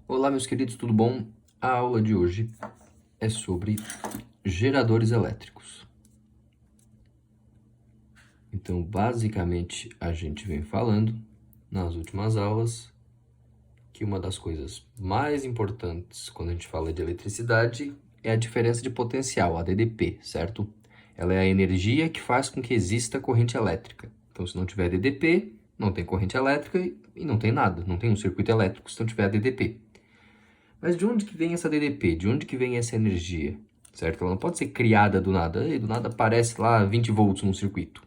Olá, meus queridos, tudo bom? A aula de hoje é sobre geradores elétricos. Então, basicamente, a gente vem falando nas últimas aulas que uma das coisas mais importantes quando a gente fala de eletricidade é a diferença de potencial, a DDP, certo? Ela é a energia que faz com que exista corrente elétrica. Então, se não tiver DDP, não tem corrente elétrica e não tem nada, não tem um circuito elétrico se não tiver DDP. Mas de onde que vem essa DDP? De onde que vem essa energia? Certo? Ela não pode ser criada do nada. E do nada aparece lá 20 volts no circuito.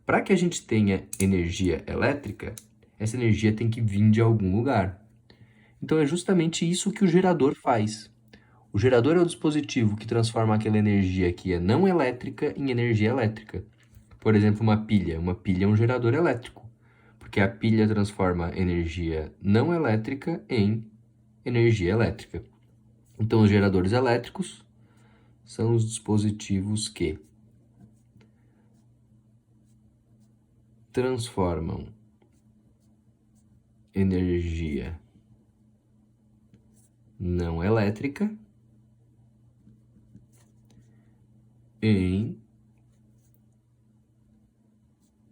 Para que a gente tenha energia elétrica, essa energia tem que vir de algum lugar. Então é justamente isso que o gerador faz. O gerador é o dispositivo que transforma aquela energia que é não elétrica em energia elétrica. Por exemplo, uma pilha. Uma pilha é um gerador elétrico, porque a pilha transforma energia não elétrica em energia elétrica. Então, os geradores elétricos são os dispositivos que transformam energia não elétrica em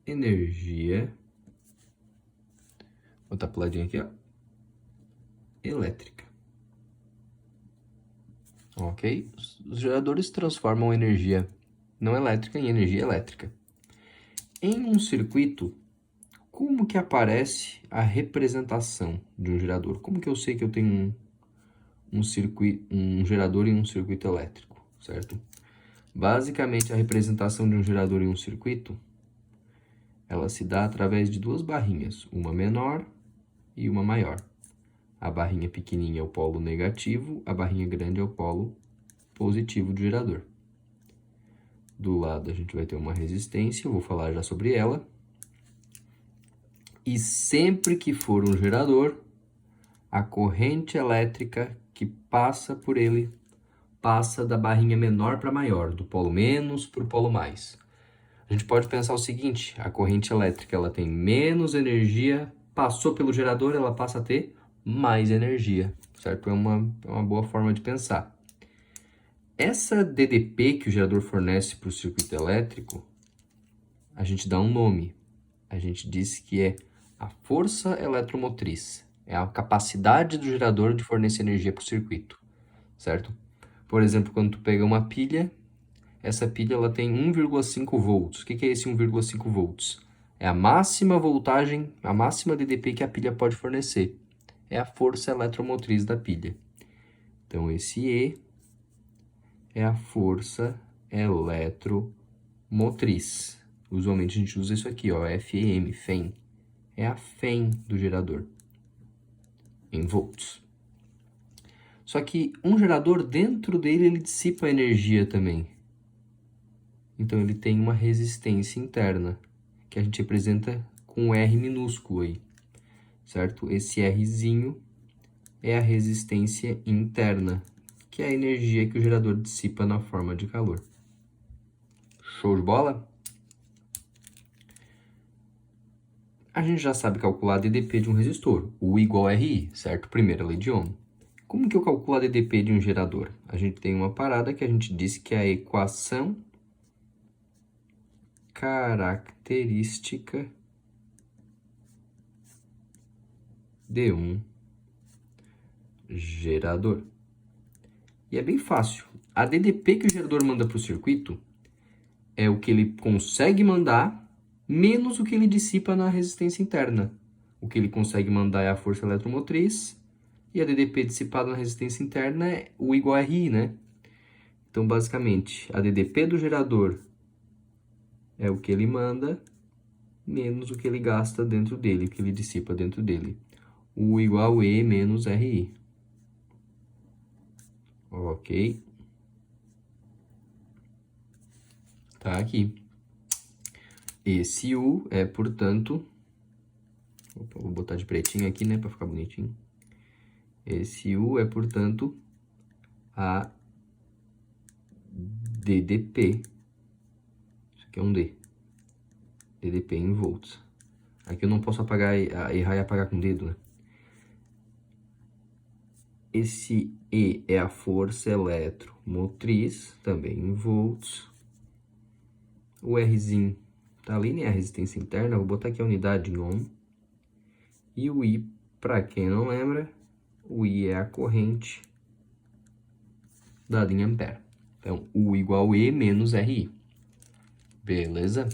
energia, vou botar pro ladinho aqui, ó, elétrica. Ok? Os geradores transformam energia não elétrica em energia elétrica. Em um circuito, como que aparece a representação de um gerador? Como que eu sei que eu tenho um gerador em um circuito elétrico, certo? Basicamente, a representação de um gerador em um circuito, ela se dá através de duas barrinhas, uma menor e uma maior. A barrinha pequenininha é o polo negativo, a barrinha grande é o polo positivo do gerador. Do lado a gente vai ter uma resistência, eu vou falar já sobre ela. E sempre que for um gerador, a corrente elétrica que passa por ele passa da barrinha menor para maior, do polo menos para o polo mais. A gente pode pensar o seguinte, a corrente elétrica ela tem menos energia, passou pelo gerador, ela passa a ter mais energia, certo? É uma boa forma de pensar. Essa DDP que o gerador fornece para o circuito elétrico, a gente dá um nome. A gente diz que é a força eletromotriz. É a capacidade do gerador de fornecer energia para o circuito, certo? Por exemplo, quando tu pega uma pilha, essa pilha ela tem 1,5 volts. O que é esse 1,5 volts? É a máxima voltagem, a máxima DDP que a pilha pode fornecer. É a força eletromotriz da pilha. Então, esse E é a força eletromotriz. Usualmente a gente usa isso aqui, ó, FEM, FEM. É a FEM do gerador, em volts. Só que um gerador, dentro dele, ele dissipa energia também. Então, ele tem uma resistência interna, que a gente representa com um R minúsculo aí, certo? Esse Rzinho é a resistência interna, que é a energia que o gerador dissipa na forma de calor. Show de bola? A gente já sabe calcular a DDP de um resistor, U igual a RI, certo? Primeira lei de Ohm. Como que eu calculo a DDP de um gerador? A gente tem uma parada que a gente disse que é a equação característica de um gerador. E é bem fácil. A DDP que o gerador manda para o circuito é o que ele consegue mandar menos o que ele dissipa na resistência interna. O que ele consegue mandar é a força eletromotriz e a DDP dissipada na resistência interna é U igual a RI, né? Então, basicamente, a DDP do gerador é o que ele manda menos o que ele gasta dentro dele, o que ele dissipa dentro dele. U igual a E menos RI. Ok? Tá aqui. Esse U é, portanto... Opa, vou botar de pretinho aqui, né, para ficar bonitinho. Esse U é, portanto, a DDP. Isso aqui é um D. DDP em volts. Aqui eu não posso apagar, errar e apagar com o dedo, né? Esse E é a força eletromotriz, também em volts. O Rzinho tá ali, né? A resistência interna. Vou botar aqui a unidade em ohm. E o I, para quem não lembra, o I é a corrente dada em ampere. Então, U igual E menos RI. Beleza?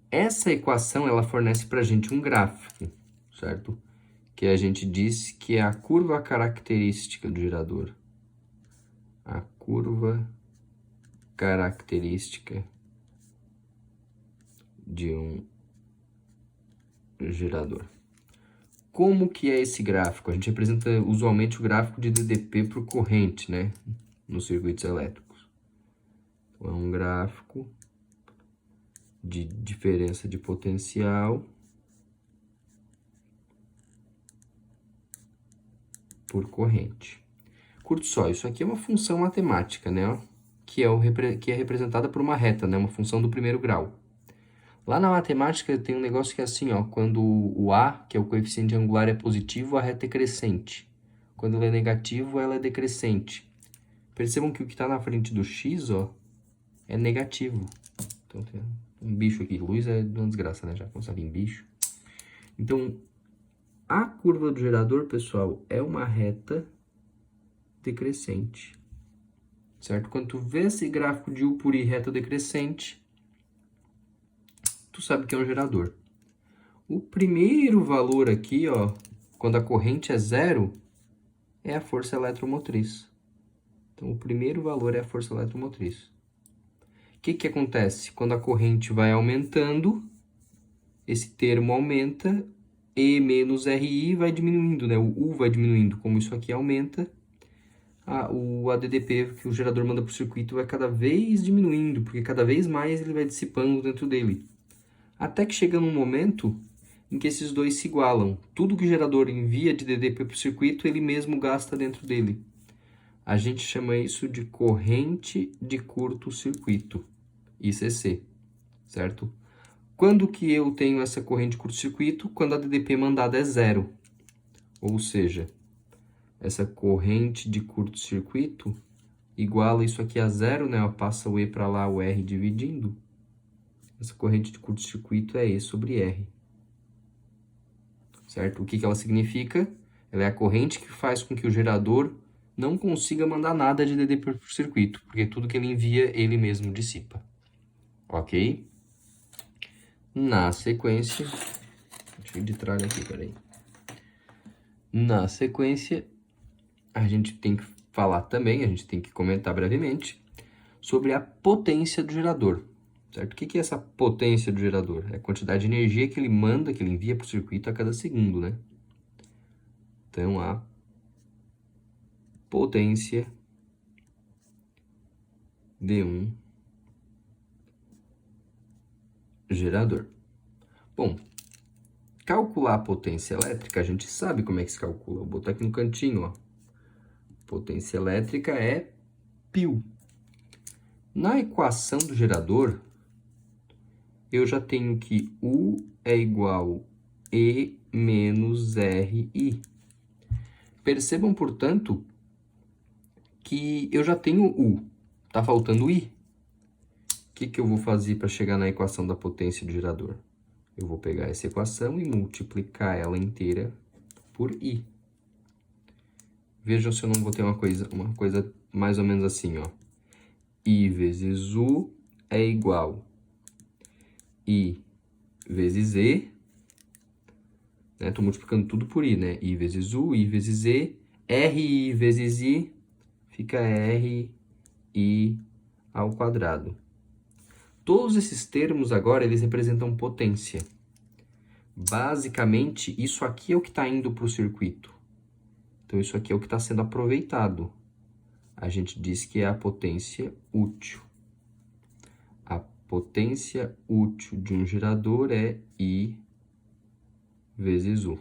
Essa equação, ela fornece para a gente um gráfico, certo? Que a gente diz que é a curva característica do gerador. A curva característica de um gerador. Como que é esse gráfico? A gente representa usualmente o gráfico de DDP por corrente, né? Nos circuitos elétricos. Então, é um gráfico de diferença de potencial por corrente. Curte só, isso aqui é uma função matemática, né? Que é representada por uma reta, né? Uma função do primeiro grau. Lá na matemática tem um negócio que é assim, ó, quando o A, que é o coeficiente angular, é positivo, a reta é crescente. Quando ele é negativo, ela é decrescente. Percebam que o que está na frente do x, ó, é negativo. Então tem um bicho aqui. Luz é uma desgraça, né? Já começa a vir bicho. Então, a curva do gerador, pessoal, é uma reta decrescente. Certo? Quando tu vê esse gráfico de U por I reta decrescente, tu sabe que é um gerador. O primeiro valor aqui, ó, quando a corrente é zero, é a força eletromotriz. Então, o primeiro valor é a força eletromotriz. O que acontece? Quando a corrente vai aumentando, esse termo aumenta, E menos RI vai diminuindo, né? O U vai diminuindo. Como isso aqui aumenta, o ADDP que o gerador manda para o circuito vai cada vez diminuindo, porque cada vez mais ele vai dissipando dentro dele. Até que chega num momento em que esses dois se igualam. Tudo que o gerador envia de DDP para o circuito, ele mesmo gasta dentro dele. A gente chama isso de corrente de curto-circuito, ICC, certo? Quando que eu tenho essa corrente de curto-circuito? Quando a DDP mandada é zero. Ou seja, essa corrente de curto-circuito iguala isso aqui a zero, né? Passa o E para lá, o R dividindo. Essa corrente de curto-circuito é E sobre R. Certo? O que ela significa? Ela é a corrente que faz com que o gerador não consiga mandar nada de DDP para o circuito, porque tudo que ele envia, ele mesmo dissipa. Ok? Na sequência... Cheio de tralha aqui, peraí. Na sequência, a gente tem que falar também, a gente tem que comentar brevemente sobre a potência do gerador. Certo? O que é essa potência do gerador? É a quantidade de energia que ele manda, que ele envia para o circuito a cada segundo, né? Então, a potência de um gerador. Bom, calcular a potência elétrica, a gente sabe como é que se calcula. Vou botar aqui no cantinho, ó. Potência elétrica é π. Na equação do gerador, eu já tenho que U é igual a E menos RI. Percebam, portanto, que eu já tenho U. Tá faltando I. O que eu vou fazer para chegar na equação da potência do gerador? Eu vou pegar essa equação e multiplicar ela inteira por I. Vejam se eu não vou ter uma coisa mais ou menos assim, ó. I vezes U é igual I vezes E, né? Tô multiplicando tudo por I, né? I vezes U, I vezes E, RI vezes I, fica RI ao quadrado. Todos esses termos agora, eles representam potência. Basicamente, isso aqui é o que está indo para o circuito. Então, isso aqui é o que está sendo aproveitado. A gente diz que é a potência útil. A potência útil de um gerador é I vezes U.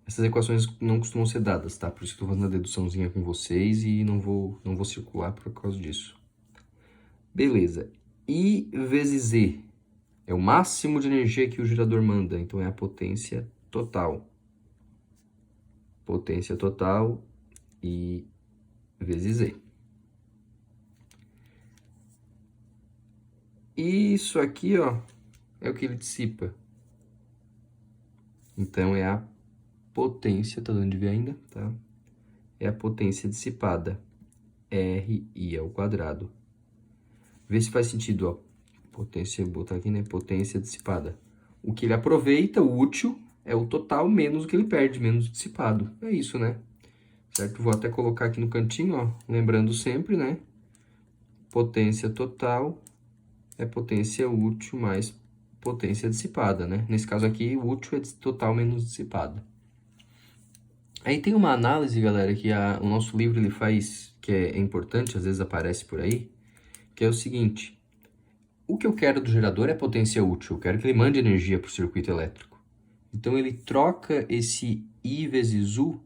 Essas equações não costumam ser dadas, tá? Por isso que estou fazendo a deduçãozinha com vocês e não vou circular por causa disso. Beleza. I vezes E é o máximo de energia que o gerador manda, então é a potência total. potência total, I vezes E. Isso aqui, ó, é o que ele dissipa. Então, é a potência, tá dando de ver ainda, tá? É a potência dissipada, RI ao quadrado. Vê se faz sentido, ó. Potência, vou botar aqui, né? Potência dissipada. O que ele aproveita, o útil, é o total menos o que ele perde, menos o dissipado. É isso, né? Certo? Vou até colocar aqui no cantinho, ó. Lembrando sempre, né? Potência total é potência útil mais potência dissipada, né? Nesse caso aqui, o útil é total menos dissipado. Aí tem uma análise, galera, que o nosso livro ele faz, que é importante, às vezes aparece por aí, que é o seguinte: o que eu quero do gerador é potência útil, eu quero que ele mande energia para o circuito elétrico. Então, ele troca esse I vezes U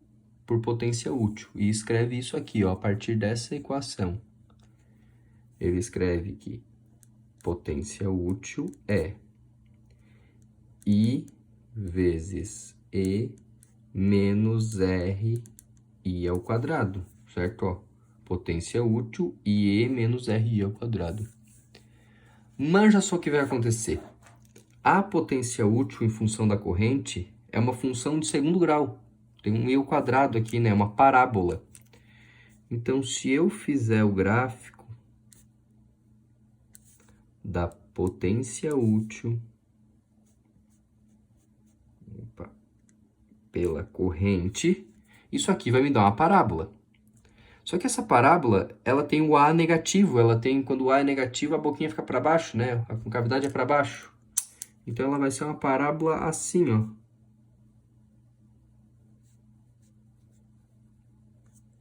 por potência útil e escreve isso aqui, ó, a partir dessa equação. Ele escreve que potência útil é I vezes E menos R I ao quadrado, certo? Ó, potência útil IE menos RI ao quadrado. Manja só o que vai acontecer. A potência útil em função da corrente é uma função de segundo grau. Tem um I ao quadrado aqui, né? Uma parábola. Então, se eu fizer o gráfico da potência útil pela corrente, isso aqui vai me dar uma parábola. Só que essa parábola, ela tem o A negativo, ela tem, quando o A é negativo, a boquinha fica para baixo, né? A concavidade é para baixo. Então, ela vai ser uma parábola assim, ó.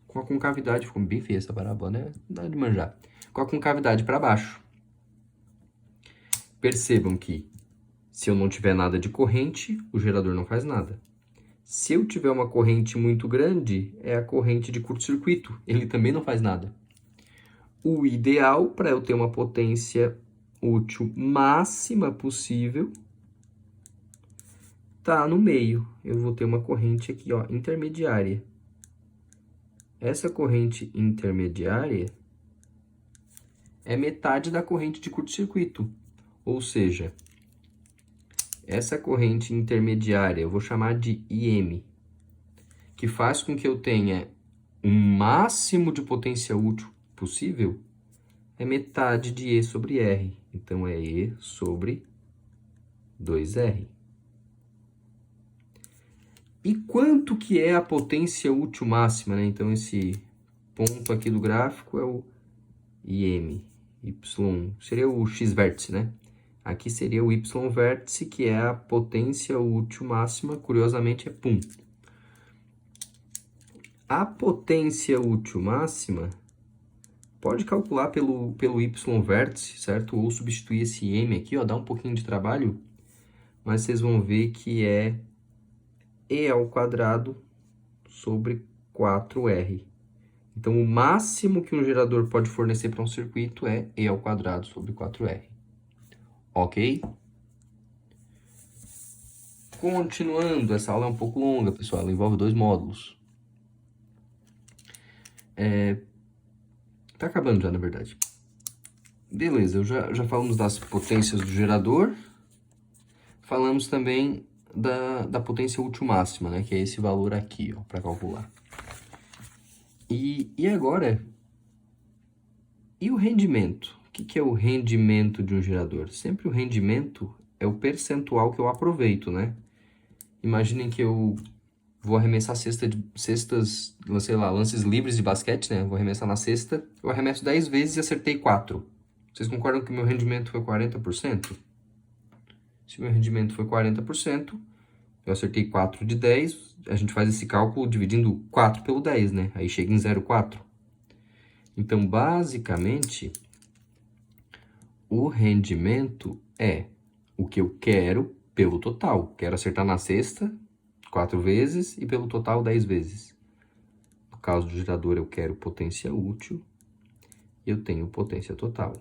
Com a concavidade, ficou bem feia essa parábola, né? Não dá de manjar. Com a concavidade para baixo. Percebam que, se eu não tiver nada de corrente, o gerador não faz nada. Se eu tiver uma corrente muito grande, é a corrente de curto-circuito. Ele também não faz nada. O ideal para eu ter uma potência útil máxima possível tá no meio. Eu vou ter uma corrente aqui, ó, intermediária. Essa corrente intermediária é metade da corrente de curto-circuito. Ou seja, essa corrente intermediária eu vou chamar de IM, que faz com que eu tenha um máximo de potência útil possível, é metade de E sobre R. Então, é E sobre 2R. E quanto que é a potência útil máxima, né? Então, esse ponto aqui do gráfico é o IM. Y seria o X vértice, né? Aqui seria o Y vértice, que é a potência útil máxima, curiosamente é pum. A potência útil máxima pode calcular pelo Y vértice, certo? Ou substituir esse M aqui, ó, dá um pouquinho de trabalho, mas vocês vão ver que é E ao quadrado sobre 4R. Então, o máximo que um gerador pode fornecer para um circuito é E ao quadrado sobre 4R. Ok? Continuando, essa aula é um pouco longa, pessoal. Ela envolve 2 módulos. Tá acabando já, na verdade. Beleza, já falamos das potências do gerador. Falamos também da potência útil máxima, né? Que é esse valor aqui, ó, para calcular. E agora, e o rendimento? O que é o rendimento de um gerador? Sempre o rendimento é o percentual que eu aproveito, né? Imaginem que eu vou arremessar cestas, sei lá, lances livres de basquete, né? Vou arremessar na cesta, eu arremesso 10 vezes e acertei 4. Vocês concordam que meu rendimento foi 40%? Se meu rendimento foi 40%, eu acertei 4 de 10, a gente faz esse cálculo dividindo 4 pelo 10, né? Aí chega em 0,4. Então, basicamente, o rendimento é o que eu quero pelo total. Quero acertar na cesta 4 vezes e pelo total 10 vezes. No caso do gerador, eu quero potência útil e eu tenho potência total.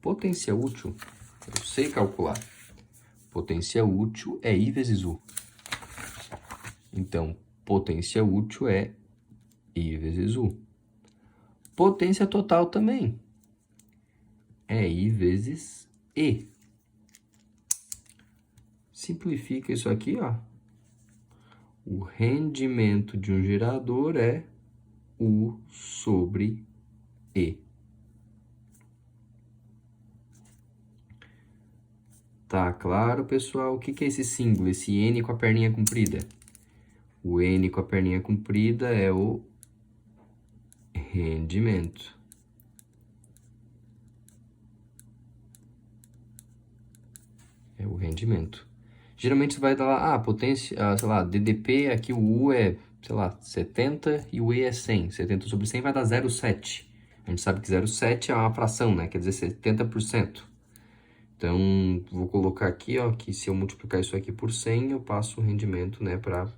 Potência útil, eu sei calcular. Potência útil é I vezes U. Então, potência útil é I vezes U. Potência total também é I vezes E. Simplifica isso aqui, ó. O rendimento de um gerador é U sobre E. Tá claro, pessoal? O que é esse símbolo, esse N com a perninha comprida? O N com a perninha comprida é o rendimento. É o rendimento. Geralmente você vai dar lá, potência, sei lá, DDP, aqui o U é, sei lá, 70 e o E é 100. 70 sobre 100 vai dar 0,7. A gente sabe que 0,7 é uma fração, né? Quer dizer 70%. Então, vou colocar aqui, ó, que se eu multiplicar isso aqui por 100, eu passo o rendimento, né, para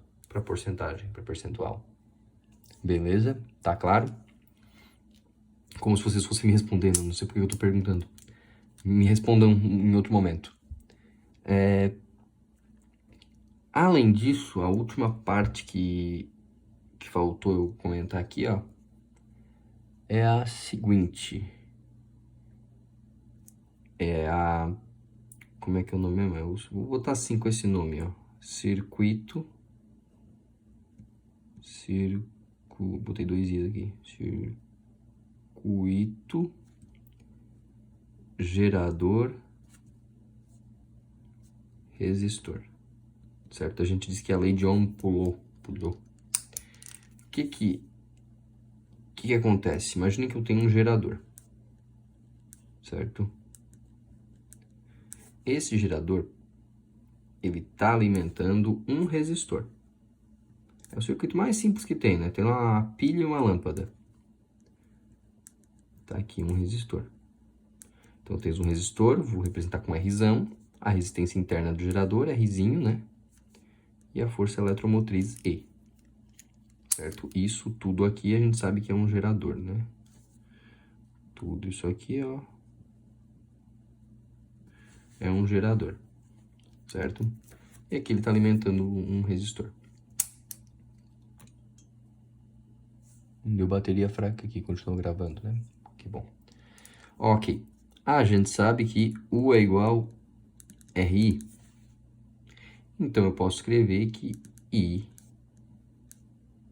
porcentagem, para percentual. Beleza? Tá claro? Como se vocês fossem me respondendo, não sei porque eu tô perguntando. Me respondam em outro momento. Além disso, a última parte que faltou eu comentar aqui, ó, é a seguinte. Como é que é o nome mesmo? Eu vou botar assim com esse nome, ó. Botei 2 i's aqui. Circuito gerador resistor. Certo? A gente disse que a lei de Ohm pulou. O que acontece? Imagine que eu tenho um gerador. Certo? Esse gerador, ele está alimentando um resistor. É o circuito mais simples que tem, né? Tem uma pilha e uma lâmpada. Tá aqui um resistor. Então, eu tenho um resistor, vou representar com Rzão, a resistência interna do gerador, Rzinho, né? E a força eletromotriz E. Certo? Isso tudo aqui a gente sabe que é um gerador, né? Tudo isso aqui, ó, é um gerador. Certo? E aqui ele está alimentando um resistor. Deu bateria fraca aqui, continuou gravando, né? Que bom. Ok. A gente sabe que U é igual a RI. Então, eu posso escrever que I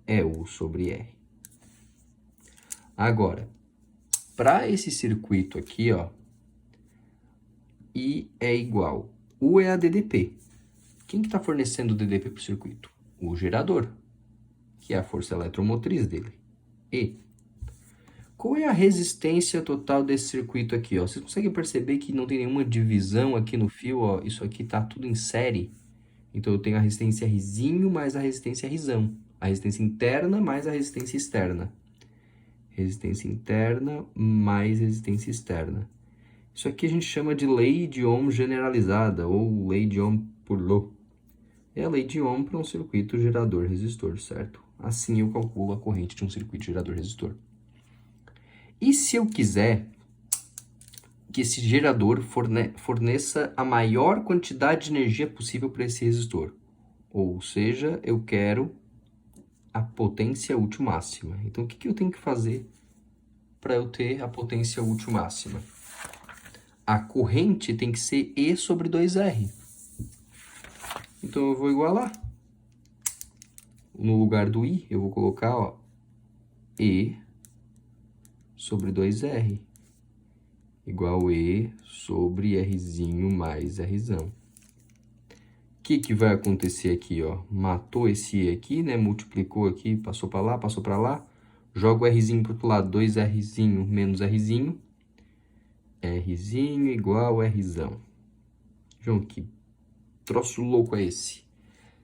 é U sobre R. Agora, para esse circuito aqui, ó, I é igual. U é a DDP. Quem que está fornecendo o DDP para o circuito? O gerador, que é a força eletromotriz dele. E. Qual é a resistência total desse circuito aqui, ó? Vocês conseguem perceber que não tem nenhuma divisão aqui no fio, ó? Isso aqui tá tudo em série. Então, eu tenho a resistência Rzinho mais a resistência Rzão. A resistência interna mais a resistência externa. Resistência interna mais resistência externa. Isso aqui a gente chama de lei de Ohm generalizada, ou lei de Ohm por Law. É a lei de Ohm para um circuito gerador-resistor, certo? Assim eu calculo a corrente de um circuito gerador-resistor. E se eu quiser que esse gerador forneça a maior quantidade de energia possível para esse resistor? Ou seja, eu quero a potência útil máxima. Então, o que eu tenho que fazer para eu ter a potência útil máxima? A corrente tem que ser E sobre 2R. Então, eu vou igualar. No lugar do I, eu vou colocar, ó, E sobre 2R. Igual E sobre Rzinho mais Rzão. O que vai acontecer aqui, ó? Matou esse E aqui, né? Multiplicou aqui, passou para lá, passou para lá. Joga o Rzinho para o outro lado, 2Rzinho menos Rzinho. Rzinho igual a Rzão. João, que troço louco é esse?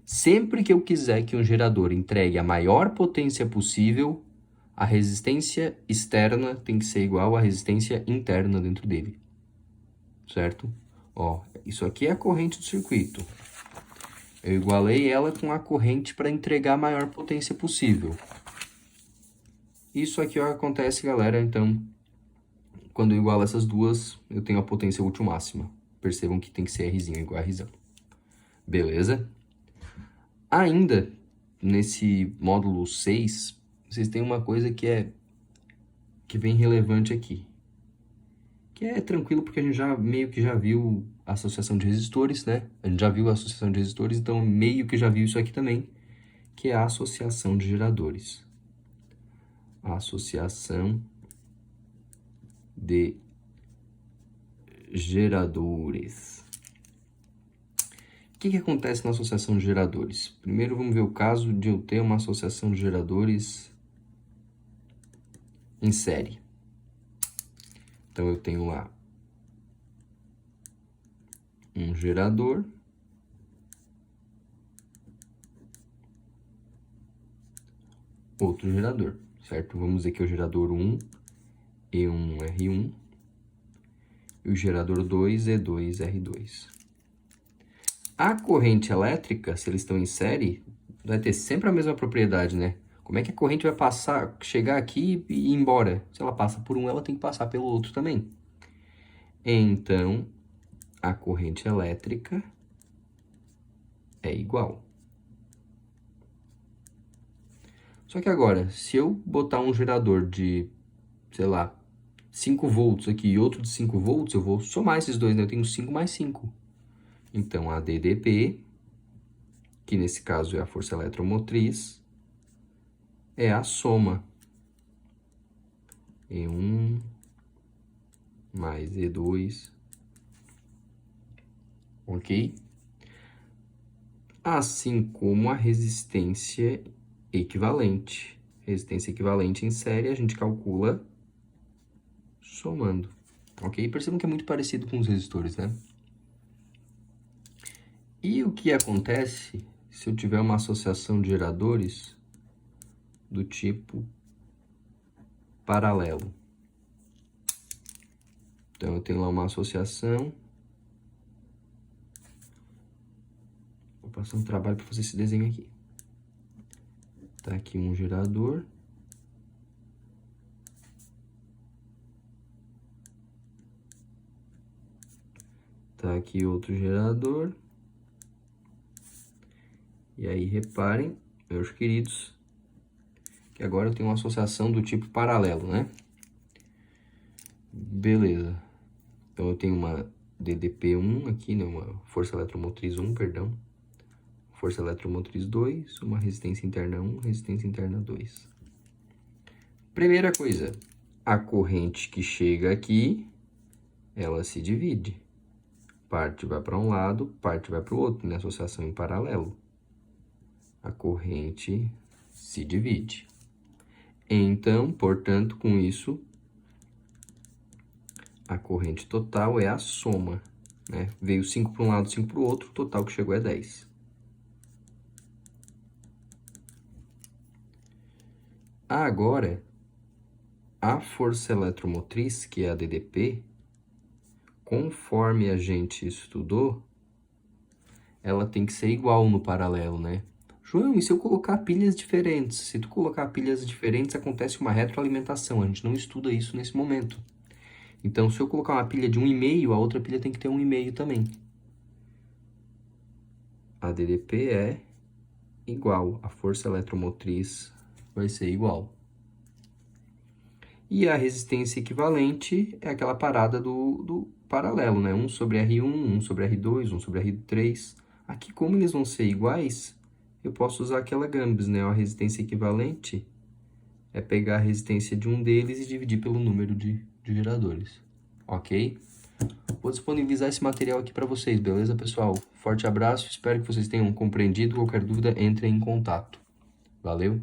Sempre que eu quiser que um gerador entregue a maior potência possível, a resistência externa tem que ser igual à resistência interna dentro dele. Certo? Ó, isso aqui é a corrente do circuito. Eu igualei ela com a corrente para entregar a maior potência possível. Isso aqui ó, acontece, galera, então, quando eu igualo essas duas, eu tenho a potência útil máxima. Percebam que tem que ser Rzinho igual a Rzão. Beleza? Ainda, nesse módulo 6, vocês têm uma coisa que é bem relevante aqui. Que é tranquilo porque a gente já meio que já viu a associação de resistores, né? A gente já viu a associação de resistores, então meio que já viu isso aqui também, que é a associação de geradores. A associação de geradores. O que acontece na associação de geradores? Primeiro vamos ver o caso de eu ter uma associação de geradores em série. Então eu tenho lá um gerador, outro gerador, certo? Vamos dizer que é o gerador 1, E1R1, e o gerador 2, E2R2. A corrente elétrica, se eles estão em série, vai ter sempre a mesma propriedade, né? Como é que a corrente vai passar, chegar aqui e ir embora? Se ela passa por um, ela tem que passar pelo outro também. Então, a corrente elétrica é igual. Só que agora, se eu botar um gerador de, sei lá, 5 volts aqui e outro de 5 volts, eu vou somar esses dois, né? Eu tenho 5 mais 5. Então, a DDP, que nesse caso é a força eletromotriz, é a soma E1 mais E2, ok? Assim como a resistência equivalente. Resistência equivalente em série a gente calcula somando, ok? Percebam que é muito parecido com os resistores, né? E o que acontece se eu tiver uma associação de geradores do tipo paralelo? Então, eu tenho lá uma associação. Vou passar um trabalho para fazer esse desenho aqui. Tá aqui um gerador. Tá aqui outro gerador. E aí, reparem, meus queridos, que agora eu tenho uma associação do tipo paralelo, né? Beleza. Então, eu tenho uma DDP1 aqui, né? Uma força eletromotriz 1, perdão. Força eletromotriz 2, uma resistência interna 1, resistência interna 2. Primeira coisa, a corrente que chega aqui, ela se divide. Parte vai para um lado, parte vai para o outro, né? Associação em paralelo. A corrente se divide. Então, portanto, com isso, a corrente total é a soma, né? Veio 5 para um lado, 5 para o outro, o total que chegou é 10. Agora, a força eletromotriz, que é a DDP, conforme a gente estudou, ela tem que ser igual no paralelo, né? João, e se eu colocar pilhas diferentes? Se tu colocar pilhas diferentes, acontece uma retroalimentação. A gente não estuda isso nesse momento. Então, se eu colocar uma pilha de 1,5, a outra pilha tem que ter 1,5 também. A DDP é igual, a força eletromotriz vai ser igual. E a resistência equivalente é aquela parada do paralelo, né? 1 sobre R1, 1 sobre R2, 1 sobre R3. Aqui, como eles vão ser iguais, eu posso usar aquela Gambis, né? A resistência equivalente é pegar a resistência de um deles e dividir pelo número de geradores, ok? Vou disponibilizar esse material aqui para vocês, beleza, pessoal? Forte abraço, espero que vocês tenham compreendido. Qualquer dúvida, entrem em contato. Valeu!